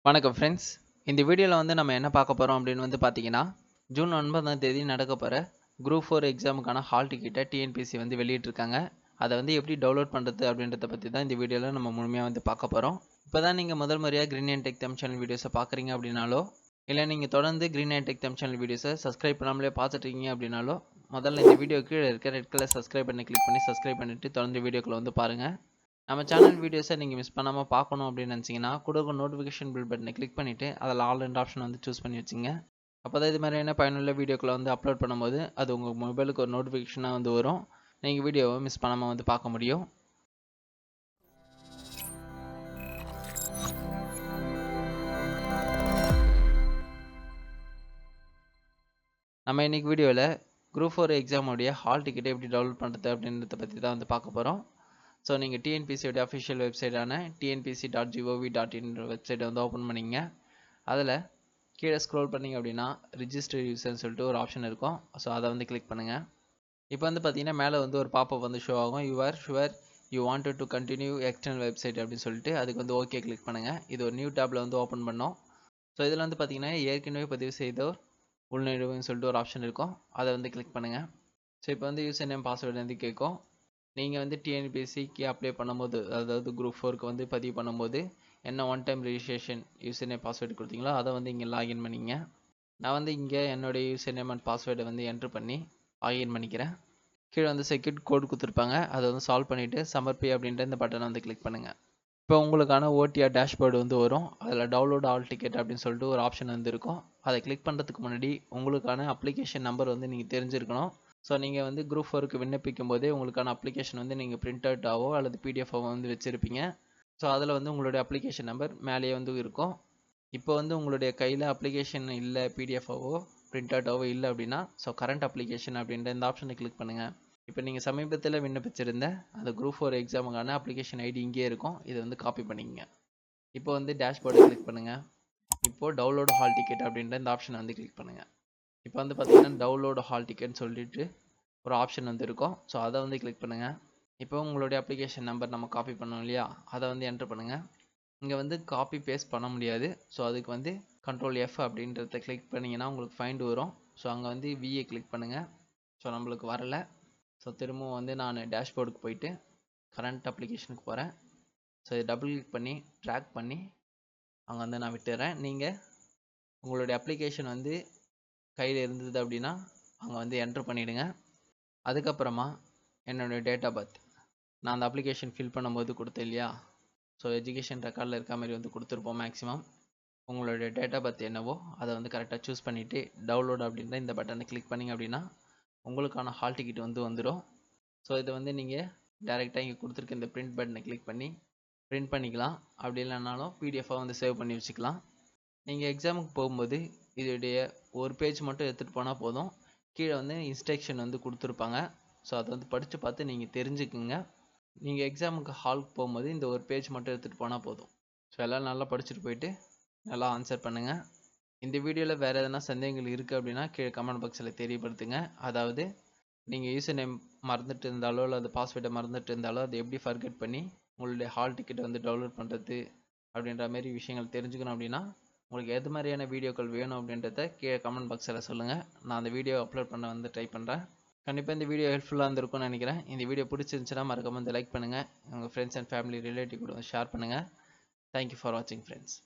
வணக்கம் ஃப்ரெண்ட்ஸ். இந்த வீடியோவில் நம்ம என்ன பார்க்க போகிறோம் அப்படின்னு பார்த்தீங்கன்னா, ஜூன் 9ஆம் தேதி நடக்க போகிற குரூப் 4 எக்ஸாமுக்கான ஹால் டிக்கெட்டை டிஎன்பிஎஸ்சி வெளியிட்டிருக்காங்க. அதை எப்படி டவுன்லோட் பண்ணுறது அப்படின்றத பற்றி தான் இந்த வீடியோவில் நம்ம முழுமையாக பார்க்க போகிறோம். இப்போ தான் நீங்கள் முதல் முறையாக green and tech Tamil channel வீடியோஸை பார்க்குறீங்க அப்படின்னாலோ, இல்லை நீங்கள் தொடர்ந்து green and tech Tamil channel வீடியோஸை சப்ஸ்கிரைப் பண்ணாமலே பார்த்துட்ருக்கீங்க அப்படின்னாலோ, முதல்ல இந்த வீடியோ கீழே இருக்க ரெட் கலர் சப்ஸ்கிரைப் பண்ணி கிளிக் பண்ணி சப்ஸ்கிரைப் பண்ணிவிட்டு தொடர்ந்து வீடியோக்களை பாருங்கள். நம்ம சேனல் வீடியோஸை நீங்கள் மிஸ் பண்ணாமல் பார்க்கணும் அப்படின்னு நினச்சிங்கன்னா கூட நோட்டிஃபிகேஷன் பில் பட்டனை கிளிக் பண்ணிவிட்டு அதில் ஆல் என்ற ஆப்ஷன் சூஸ் பண்ணி வச்சுங்க. அப்போ தான் இது மாதிரியான பயனுள்ள வீடியோக்களை அப்லோட் பண்ணும்போது அது உங்கள் மொபைலுக்கு ஒரு நோட்டிஃபிகேஷனாக வரும். நீங்கள் வீடியோவை மிஸ் பண்ணாமல் பார்க்க முடியும். நம்ம இன்றைக்கி வீடியோவில் குரூப் 4 எக்ஸாமுடைய ஹால் டிக்கெட்டை எப்படி டவுன்லோட் பண்ணுறது அப்படின்றத பற்றி தான் பார்க்க போகிறோம். ஸோ நீங்கள் டிஎன்பிஎஸ்சியோட அஃபிஷியல் வெப்சைட்டான tnpc.gov.in வெப்சைட்டை ஓப்பன் பண்ணிங்க. அதில் கீழே ஸ்க்ரோல் பண்ணிங்க அப்படின்னா ரிஜிஸ்டர் யூசர்னு சொல்லிட்டு ஒரு ஆப்ஷன் இருக்கும். ஸோ அதை கிளிக் பண்ணுங்கள். இப்போ பார்த்தீங்கன்னா மேலே ஒரு பாப்பப் ஷோ ஆகும். You are sure you wanted to continue external website அப்படின்னு சொல்லிட்டு அதுக்கு ஓகே கிளிக் பண்ணுங்கள். இது ஒரு நியூ டேப்பில் ஓப்பன் பண்ணோம். ஸோ இதில் பார்த்தீங்கன்னா ஏற்கனவே பதிவு செய்தோர் உள்நுழைவுன்னு சொல்லிட்டு ஒரு ஆப்ஷன் இருக்கும். அதை கிளிக் பண்ணுங்கள். ஸோ இப்போ யூசர் நேம் பாஸ்வேர்டு கேட்கும். நீங்கள் டிஎன்பிஎஸ்சிக்கு அப்ளை பண்ணும்போது, அதாவது குரூப் 4க்கு பதிவு பண்ணும்போது என்ன one time registration user name password கொடுத்தீங்களோ அதை இங்கே லாகின் பண்ணிங்க. நான் இங்கே என்னுடைய யூசர் நேம் அண்ட் பாஸ்வேர்டை என்ட்ரு பண்ணி லாகின் பண்ணிக்கிறேன். கீழே செக்யூரிட்டி கோட் கொடுத்துருப்பாங்க. அதை சால்வ் பண்ணிவிட்டு சமர்ப்பி அப்படின்ற இந்த பட்டனை கிளிக் பண்ணுங்கள். இப்போ உங்களுக்கான ஓடிஆர் டேஷ்போர்டு வரும். அதில் டவுன்லோட் ஆல் டிக்கெட் அப்படின்னு சொல்லிட்டு ஒரு ஆப்ஷன் இருக்கும். அதை கிளிக் பண்ணுறதுக்கு முன்னாடி உங்களுக்கான அப்ளிகேஷன் நம்பர் நீங்கள் தெரிஞ்சிருக்கணும். ஸோ நீங்கள் குரூப் 4க்கு விண்ணப்பிக்கும் போதே உங்களுக்கான அப்ளிகேஷன் நீங்கள் பிரிண்ட் அவுட்டாவோ அல்லது பிடிஎஃபாவோ வச்சுருப்பீங்க. ஸோ அதில் உங்களுடைய அப்ளிகேஷன் நம்பர் மேலேயே இருக்கும். இப்போ உங்களுடைய கையில் அப்ளிகேஷன் இல்லை, பிடிஎஃபாவோ பிரிண்ட் அவுட்டாவோ இல்லை அப்படின்னா ஸோ கரண்ட் அப்ளிகேஷன் அப்படின்ற இந்த ஆப்ஷனை கிளிக் பண்ணுங்கள். இப்போ நீங்கள் சமீபத்தில் விண்ணப்பிச்சிருந்த அந்த குரூப் 4 எக்ஸாமுக்கான அப்ளிகேஷன் ஐடி இங்கே இருக்கும். இதை காப்பி பண்ணிக்கங்க. இப்போ டேஷ்போர்டை கிளிக் பண்ணுங்கள். இப்போது டவுன்லோட் ஹால் டிக்கெட் அப்படின்ற இந்த ஆப்ஷனை கிளிக் பண்ணுங்கள். இப்போ பார்த்தீங்கன்னா டவுன்லோட் ஹால் டிக்கெட்னு சொல்லிட்டு ஒரு ஆப்ஷன் இருக்கும். ஸோ அதை கிளிக் பண்ணுங்கள். இப்போ உங்களுடைய அப்ளிகேஷன் நம்பர் நம்ம காப்பி பண்ணோம் இல்லையா, அதை என்ட்ரு பண்ணுங்கள். இங்கே காப்பி பேஸ்ட் பண்ண முடியாது. ஸோ அதுக்கு கண்ட்ரோல் F அப்படின்றத கிளிக் பண்ணிங்கன்னா உங்களுக்கு ஃபைண்ட் வரும். ஸோ அங்கே விஏ கிளிக் பண்ணுங்கள். ஸோ நம்மளுக்கு வரலை. ஸோ திரும்பவும் நான் டேஷ்போர்டுக்கு போயிட்டு கரண்ட் அப்ளிகேஷனுக்கு போகிறேன். ஸோ இதை டபுள் கிளிக் பண்ணி ட்ராக் பண்ணி அங்கே நான் விட்டுறேன். நீங்கள் உங்களுடைய அப்ளிகேஷன் கையில் இருந்தது அப்படின்னா அங்கே என்ட்ரு பண்ணிவிடுங்க. அதுக்கப்புறமா என்னுடைய டேட் ஆஃப் பர்த் நான் அந்த அப்ளிகேஷன் ஃபில் பண்ணும்போது கொடுத்தேன் இல்லையா, ஸோ எஜுகேஷன் ரெக்கார்டில் இருக்க மாதிரி கொடுத்துருப்போம். மேக்ஸிமம் உங்களுடைய டேட் ஆஃப் பர்த் என்னவோ அதை கரெக்டாக சூஸ் பண்ணிவிட்டு டவுன்லோட் அப்படின்ற இந்த பட்டனை கிளிக் பண்ணிங்க அப்படின்னா உங்களுக்கான ஹால் டிக்கெட் வந்துடும். ஸோ இதை நீங்கள் டேரெக்டாக இங்கே கொடுத்துருக்க இந்த பிரிண்ட் பட்டனை கிளிக் பண்ணி பிரிண்ட் பண்ணிக்கலாம். அப்படி இல்லைனாலும் பிடிஎஃபாக சேவ் பண்ணி வச்சுக்கலாம். நீங்கள் எக்ஸாமுக்கு போகும்போது இதோடைய ஒரு பேஜ் மட்டும் எடுத்துகிட்டு போனால் போதும். கீழே இன்ஸ்ட்ரக்ஷன் கொடுத்துருப்பாங்க. ஸோ அதை படித்து பார்த்து நீங்கள் தெரிஞ்சுக்குங்க. நீங்கள் எக்ஸாமுக்கு ஹாலுக்கு போகும்போது இந்த ஒரு பேஜ் மட்டும் எடுத்துகிட்டு போனால் போதும். ஸோ எல்லாம் நல்லா படிச்சுட்டு போயிட்டு நல்லா ஆன்சர் பண்ணுங்கள். இந்த வீடியோவில் வேறு எதனா சந்தேகங்கள் இருக்குது அப்படின்னா கீழே கமெண்ட் பாக்ஸில் தெரியப்படுத்துங்க. அதாவது நீங்கள் யூசர் நேம் மறந்துட்டு இருந்தாலோ இல்லை அது பாஸ்வேர்டை மறந்துட்டு இருந்தாலோ அதை எப்படி ஃபர்கெட் பண்ணி உங்களுடைய ஹால் டிக்கெட்டை டவுன்லோட் பண்ணுறது அப்படின்ற மாதிரி விஷயங்கள் தெரிஞ்சுக்கணும். அப்படின்னா உங்களுக்கு எது மாதிரியான வீடியோக்கள் வேணும் அப்படின்றத கீழே கமெண்ட் பாக்ஸில் சொல்லுங்கள். நான் அந்த வீடியோ அப்லோட் பண்ண ட்ரை பண்ணுறேன். கண்டிப்பாக இந்த வீடியோ ஹெல்ப்ஃபுல்லாக இருந்திருக்கும்னு நினைக்கிறேன். இந்த வீடியோ பிடிச்சிருந்துச்சுன்னா மறக்காம லைக் பண்ணுங்கள். உங்கள் ஃப்ரெண்ட்ஸ் அண்ட் ஃபேமிலி ரிலேட்டிவ் கூட ஷேர் பண்ணுங்கள். தேங்க்யூ ஃபார் வாட்சிங் ஃப்ரெண்ட்ஸ்.